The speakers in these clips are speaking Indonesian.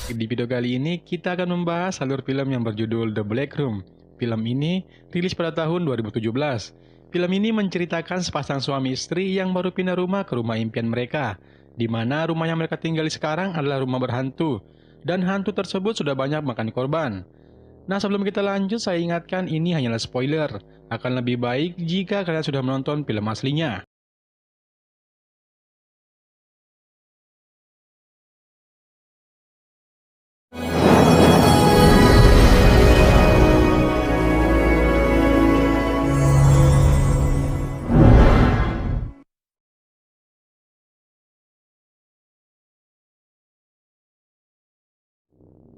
Di video kali ini kita akan membahas alur film yang berjudul The Black Room. Film ini rilis pada tahun 2017. Film ini menceritakan sepasang suami istri yang baru pindah rumah ke rumah impian mereka, di mana rumah yang mereka tinggali sekarang adalah rumah berhantu, dan hantu tersebut sudah banyak makan korban. Nah, sebelum kita lanjut, saya ingatkan ini hanyalah spoiler. Akan lebih baik jika kalian sudah menonton film aslinya.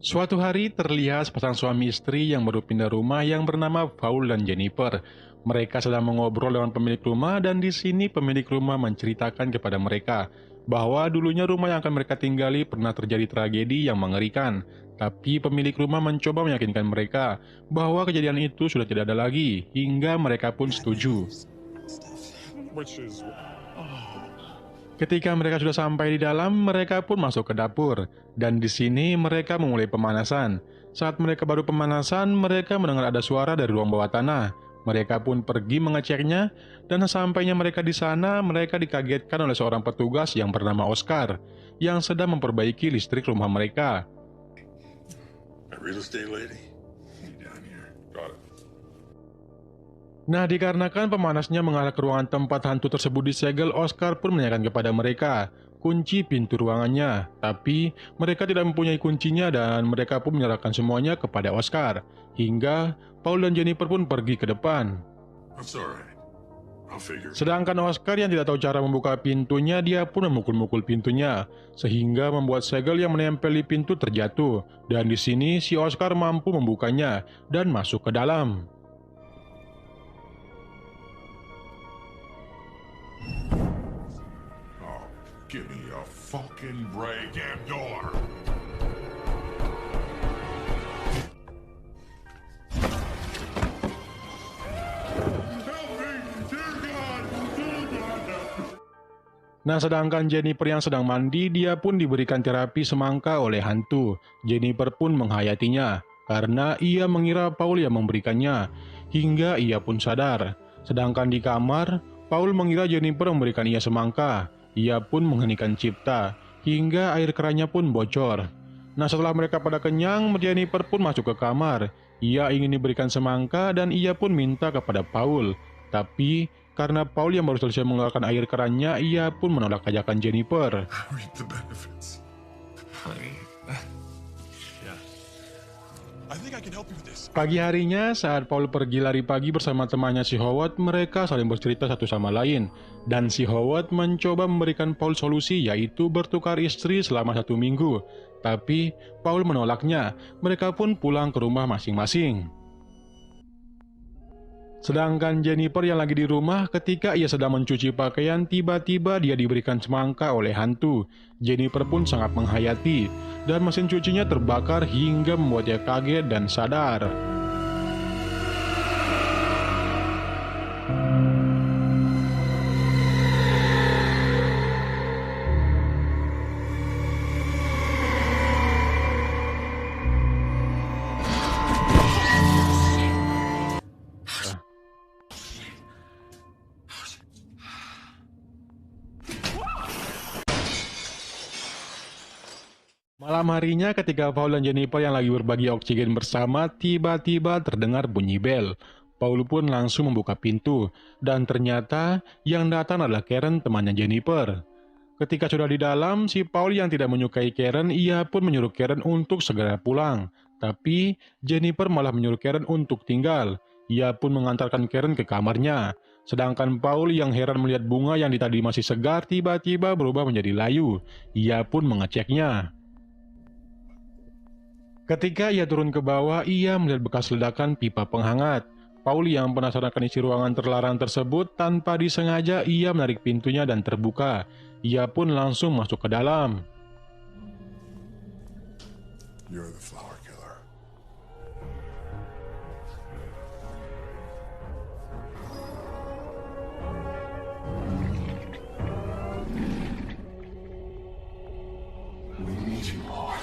Suatu hari terlihat sepasang suami istri yang baru pindah rumah yang bernama Paul dan Jennifer. Mereka sedang mengobrol dengan pemilik rumah dan di sini pemilik rumah menceritakan kepada mereka bahwa dulunya rumah yang akan mereka tinggali pernah terjadi tragedi yang mengerikan. Tapi pemilik rumah mencoba meyakinkan mereka bahwa kejadian itu sudah tidak ada lagi, hingga mereka pun setuju. Ketika mereka sudah sampai di dalam, mereka pun masuk ke dapur. Dan di sini mereka memulai pemanasan. Saat mereka baru pemanasan, mereka mendengar ada suara dari ruang bawah tanah. Mereka pun pergi mengeceknya, dan sesampainya mereka di sana, mereka dikagetkan oleh seorang petugas yang bernama Oscar, yang sedang memperbaiki listrik rumah mereka. A real estate lady? Down here. Got it. Nah, dikarenakan pemanasnya mengarah ke ruangan tempat hantu tersebut disegel, Oscar pun menanyakan kepada mereka kunci pintu ruangannya. Tapi mereka tidak mempunyai kuncinya dan mereka pun menyerahkan semuanya kepada Oscar. Hingga Paul dan Jennifer pun pergi ke depan. That's alright. I'll figure. Sedangkan Oscar yang tidak tahu cara membuka pintunya, dia pun memukul-mukul pintunya sehingga membuat segel yang menempel di pintu terjatuh. Dan di sini si Oscar mampu membukanya dan masuk ke dalam. Oh, give me a fucking break, damn door. Help me, dear God, dear God. Nah, sedangkan Jennifer yang sedang mandi, dia pun diberikan terapi semangka oleh hantu. Jennifer pun menghayatinya, karena ia mengira Paul yang memberikannya, hingga ia pun sadar. Sedangkan di kamar, Paul mengira Jennifer memberikan ia semangka. Ia pun menghentikan cipta, hingga air kerannya pun bocor. Nah, setelah mereka pada kenyang, Jennifer pun masuk ke kamar. Ia ingin diberikan semangka dan ia pun minta kepada Paul. Tapi karena Paul yang baru selesai mengeluarkan air kerannya, ia pun menolak ajakan Jennifer. Reap the benefits. Honey, Yeah. I think I can help you with this. Pagi harinya, saat Paul pergi lari pagi bersama temannya si Howard, mereka saling bercerita satu sama lain. Dan si Howard mencoba memberikan Paul solusi, yaitu bertukar istri selama 1 minggu. Tapi Paul menolaknya. Mereka pun pulang ke rumah masing-masing. Sedangkan Jennifer yang lagi di rumah, ketika ia sedang mencuci pakaian, tiba-tiba dia diberikan semangka oleh hantu. Jennifer pun sangat menghayati, dan mesin cucinya terbakar hingga membuatnya kaget dan sadar. Malam harinya ketika Paul dan Jennifer yang lagi berbagi oksigen bersama, tiba-tiba terdengar bunyi bel. Paul pun langsung membuka pintu, dan ternyata yang datang adalah Karen, temannya Jennifer. Ketika sudah di dalam, si Paul yang tidak menyukai Karen, ia pun menyuruh Karen untuk segera pulang. Tapi Jennifer malah menyuruh Karen untuk tinggal. Ia pun mengantarkan Karen ke kamarnya. Sedangkan Paul yang heran melihat bunga yang tadi masih segar tiba-tiba berubah menjadi layu. Ia pun mengeceknya. Ketika ia turun ke bawah, ia melihat bekas ledakan pipa penghangat. Paul yang penasaran akan isi ruangan terlarang tersebut, tanpa disengaja ia menarik pintunya dan terbuka. Ia pun langsung masuk ke dalam. You're the flower killer. We need you more.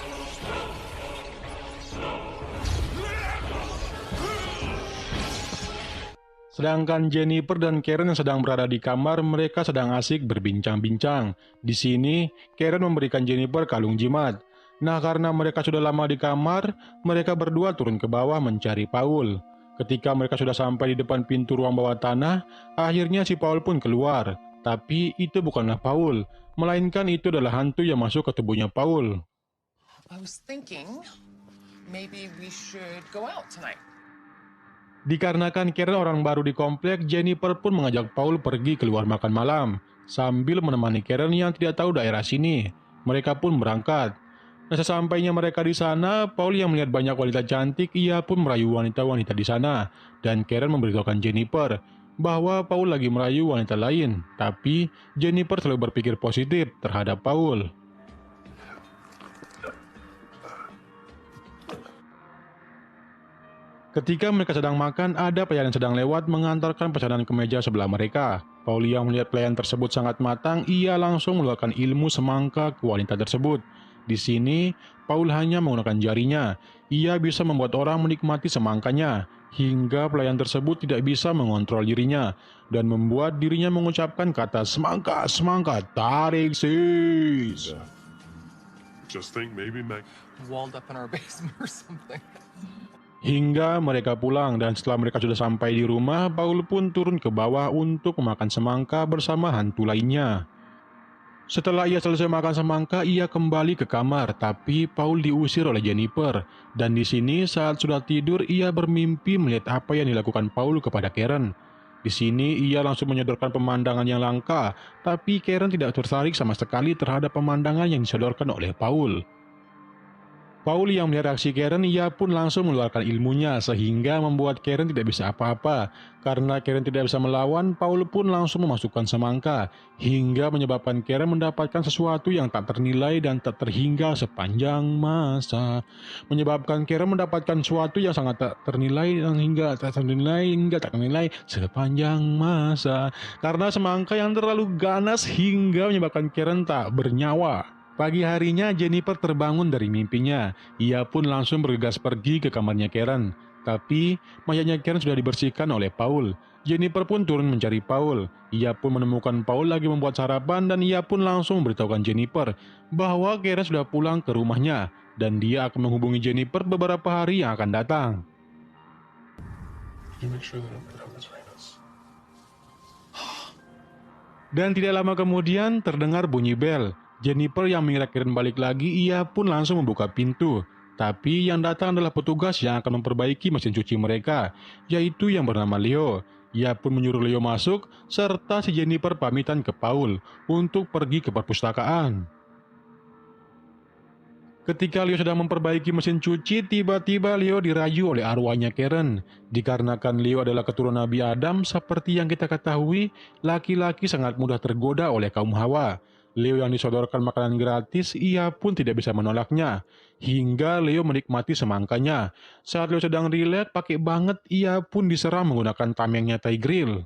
Sedangkan Jennifer dan Karen yang sedang berada di kamar, mereka sedang asik berbincang-bincang. Di sini, Karen memberikan Jennifer kalung jimat. Nah, karena mereka sudah lama di kamar, mereka berdua turun ke bawah mencari Paul. Ketika mereka sudah sampai di depan pintu ruang bawah tanah, akhirnya si Paul pun keluar. Tapi itu bukanlah Paul, melainkan itu adalah hantu yang masuk ke tubuhnya Paul. I was thinking maybe we should go out tonight. Dikarenakan Karen orang baru di komplek, Jennifer pun mengajak Paul pergi keluar makan malam, sambil menemani Karen yang tidak tahu daerah sini. Mereka pun berangkat. Nah, sesampainya mereka di sana, Paul yang melihat banyak wanita cantik, ia pun merayu wanita-wanita di sana. Dan Karen memberitahukan Jennifer bahwa Paul lagi merayu wanita lain. Tapi Jennifer selalu berpikir positif terhadap Paul. Ketika mereka sedang makan, ada pelayan yang sedang lewat mengantarkan pesanan ke meja sebelah mereka. Paul yang melihat pelayan tersebut sangat matang, ia langsung mengeluarkan ilmu semangka ke wanita tersebut. Di sini, Paul hanya menggunakan jarinya. Ia bisa membuat orang menikmati semangkanya, hingga pelayan tersebut tidak bisa mengontrol dirinya, dan membuat dirinya mengucapkan kata semangka, semangka, tarik sis. Just think maybe Mac. Walled up in our basement or something. Hingga mereka pulang, dan setelah mereka sudah sampai di rumah, Paul pun turun ke bawah untuk memakan semangka bersama hantu lainnya. Setelah ia selesai makan semangka, ia kembali ke kamar, tapi Paul diusir oleh Jennifer. Dan di sini saat sudah tidur, ia bermimpi melihat apa yang dilakukan Paul kepada Karen. Di sini ia langsung menyodorkan pemandangan yang langka, tapi Karen tidak tertarik sama sekali terhadap pemandangan yang disodorkan oleh Paul. Paul yang melihat reaksi Karen, ia pun langsung mengeluarkan ilmunya sehingga membuat Karen tidak bisa apa-apa. Karena Karen tidak bisa melawan, Paul pun langsung memasukkan semangka hingga menyebabkan Karen mendapatkan sesuatu yang tak ternilai dan tak terhingga sepanjang masa. Menyebabkan Karen mendapatkan sesuatu yang sangat tak ternilai dan hingga tak ternilai sepanjang masa. Karena semangka yang terlalu ganas hingga menyebabkan Karen tak bernyawa. Pagi harinya Jennifer terbangun dari mimpinya. Ia pun langsung bergegas pergi ke kamarnya Karen. Tapi mayatnya Karen sudah dibersihkan oleh Paul. Jennifer pun turun mencari Paul. Ia pun menemukan Paul lagi membuat sarapan dan ia pun langsung memberitahukan Jennifer bahwa Karen sudah pulang ke rumahnya dan dia akan menghubungi Jennifer beberapa hari yang akan datang. You make sure that I'm Reynolds. Dan tidak lama kemudian terdengar bunyi bel. Jennifer yang mengira Karen balik lagi, ia pun langsung membuka pintu. Tapi yang datang adalah petugas yang akan memperbaiki mesin cuci mereka, yaitu yang bernama Leo. Ia pun menyuruh Leo masuk, serta si Jennifer pamitan ke Paul untuk pergi ke perpustakaan. Ketika Leo sedang memperbaiki mesin cuci, tiba-tiba Leo dirayu oleh arwahnya Karen. Dikarenakan Leo adalah keturunan Nabi Adam, seperti yang kita ketahui, laki-laki sangat mudah tergoda oleh kaum Hawa. Leo yang disodorkan makanan gratis, ia pun tidak bisa menolaknya. Hingga Leo menikmati semangkanya. Saat Leo sedang rileks, pakai banget, ia pun diserang menggunakan tamengnya Thai Grill.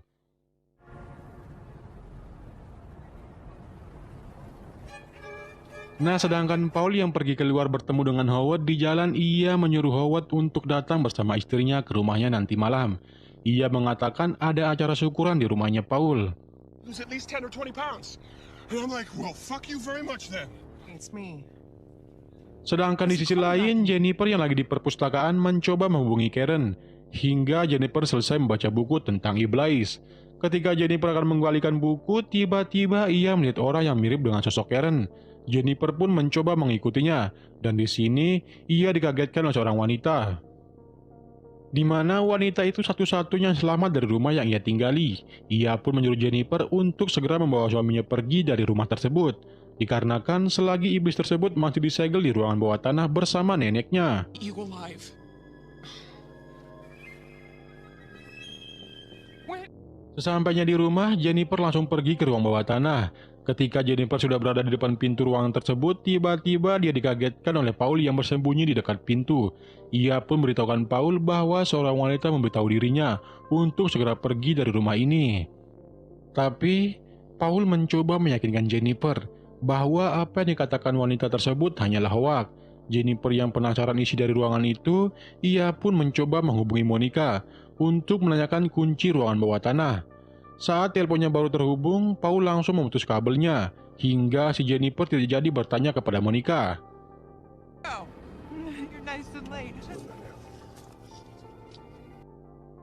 Nah, sedangkan Paul yang pergi keluar bertemu dengan Howard di jalan, ia menyuruh Howard untuk datang bersama istrinya ke rumahnya nanti malam. Ia mengatakan ada acara syukuran di rumahnya Paul. Lose at least 10 or 20 pounds. And I'm like, well, fuck you very much then. It's me. Sedangkan di sisi lain, Jennifer yang lagi di perpustakaan mencoba menghubungi Karen. Hingga Jennifer selesai membaca buku tentang iblis. Ketika Jennifer akan mengembalikan buku, tiba-tiba ia melihat orang yang mirip dengan sosok Karen. Jennifer pun mencoba mengikutinya. Dan di sini, ia dikagetkan oleh seorang wanita. Di mana wanita itu satu-satunya yang selamat dari rumah yang ia tinggali. Ia pun menyuruh Jennifer untuk segera membawa suaminya pergi dari rumah tersebut. Dikarenakan selagi iblis tersebut masih disegel di ruangan bawah tanah bersama neneknya. You alive? Sesampainya di rumah, Jennifer langsung pergi ke ruang bawah tanah. Ketika Jennifer sudah berada di depan pintu ruangan tersebut, tiba-tiba dia dikagetkan oleh Paul yang bersembunyi di dekat pintu. Ia pun memberitahukan Paul bahwa seorang wanita memberitahu dirinya untuk segera pergi dari rumah ini. Tapi, Paul mencoba meyakinkan Jennifer bahwa apa yang dikatakan wanita tersebut hanyalah hoak. Jennifer yang penasaran isi dari ruangan itu, ia pun mencoba menghubungi Monica untuk menanyakan kunci ruangan bawah tanah. Saat teleponnya baru terhubung, Paul langsung memutus kabelnya, hingga si Jennifer tidak jadi bertanya kepada Monica. Oh, you're nice and late.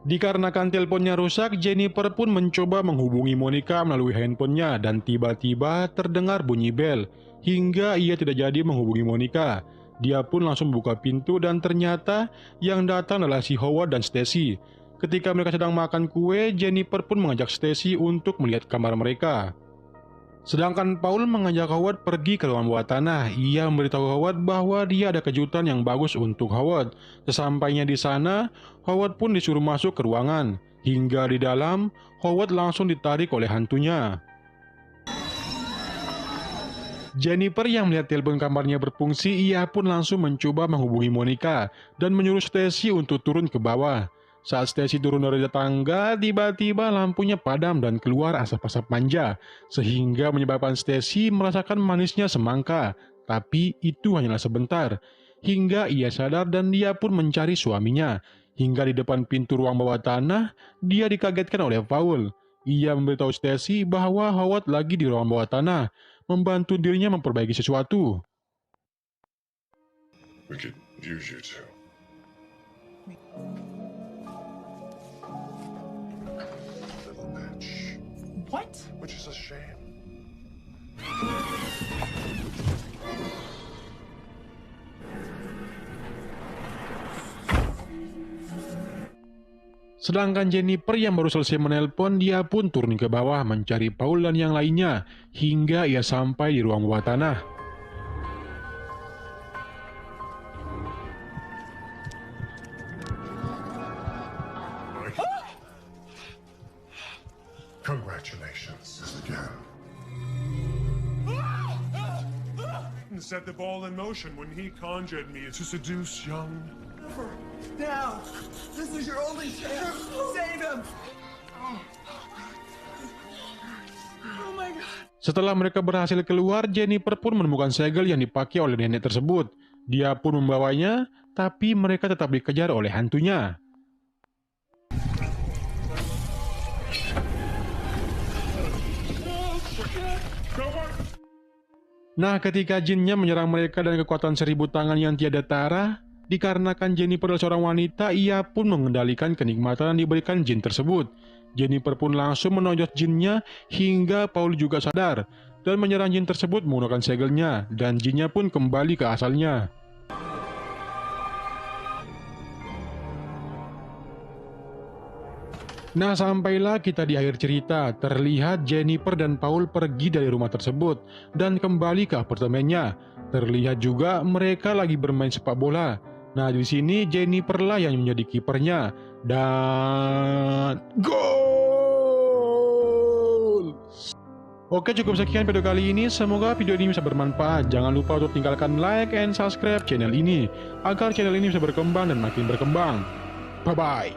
Dikarenakan teleponnya rusak, Jennifer pun mencoba menghubungi Monica melalui handphonenya dan tiba-tiba terdengar bunyi bel, hingga ia tidak jadi menghubungi Monica. Dia pun langsung buka pintu dan ternyata yang datang adalah si Howard dan Stacy. Ketika mereka sedang makan kue, Jennifer pun mengajak Stacy untuk melihat kamar mereka. Sedangkan Paul mengajak Howard pergi ke ruangan bawah tanah. Ia memberitahu Howard bahwa dia ada kejutan yang bagus untuk Howard. Sesampainya di sana, Howard pun disuruh masuk ke ruangan. Hingga di dalam, Howard langsung ditarik oleh hantunya. Jennifer yang melihat telepon kamarnya berfungsi, ia pun langsung mencoba menghubungi Monica dan menyuruh Stacy untuk turun ke bawah. Saat Stacy turun dari tangga, tiba-tiba lampunya padam dan keluar asap-asap manja, sehingga menyebabkan Stacy merasakan manisnya semangka. Tapi itu hanyalah sebentar, hingga ia sadar dan dia pun mencari suaminya. Hingga di depan pintu ruang bawah tanah, dia dikagetkan oleh Paul. Ia memberitahu Stacy bahwa Howard lagi di ruang bawah tanah, membantu dirinya memperbaiki sesuatu. We could use you two. Little bitch. What? Which is a shame. Sedangkan Jennifer yang baru selesai menelpon, dia pun turun ke bawah mencari Paul dan yang lainnya, hingga ia sampai di ruang bawah tanah. Congratulations again. Set the ball in motion when he conjured me to seduce young. Now, this is your only chance. Save him. Oh my God. Setelah mereka berhasil keluar, Jennifer pun menemukan segel yang dipakai oleh nenek tersebut. Dia pun membawanya, tapi mereka tetap dikejar oleh hantunya. Nah, ketika jinnya menyerang mereka dengan kekuatan 1000 tangan yang tiada tara, dikarenakan Jennifer adalah seorang wanita, ia pun mengendalikan kenikmatan yang diberikan jin tersebut. Jennifer pun langsung menonjok jinnya hingga Paul juga sadar dan menyerang jin tersebut menggunakan segelnya, dan jinnya pun kembali ke asalnya. Nah, sampailah kita di akhir cerita. Terlihat Jennifer dan Paul pergi dari rumah tersebut dan kembali ke apartemennya. Terlihat juga mereka lagi bermain sepak bola. Nah, di sini Jennifer lah yang menjadi kipernya dan gol. Oke, cukup sekian video kali ini. Semoga video ini bisa bermanfaat. Jangan lupa untuk tinggalkan like and subscribe channel ini agar channel ini bisa berkembang dan makin berkembang. Bye bye.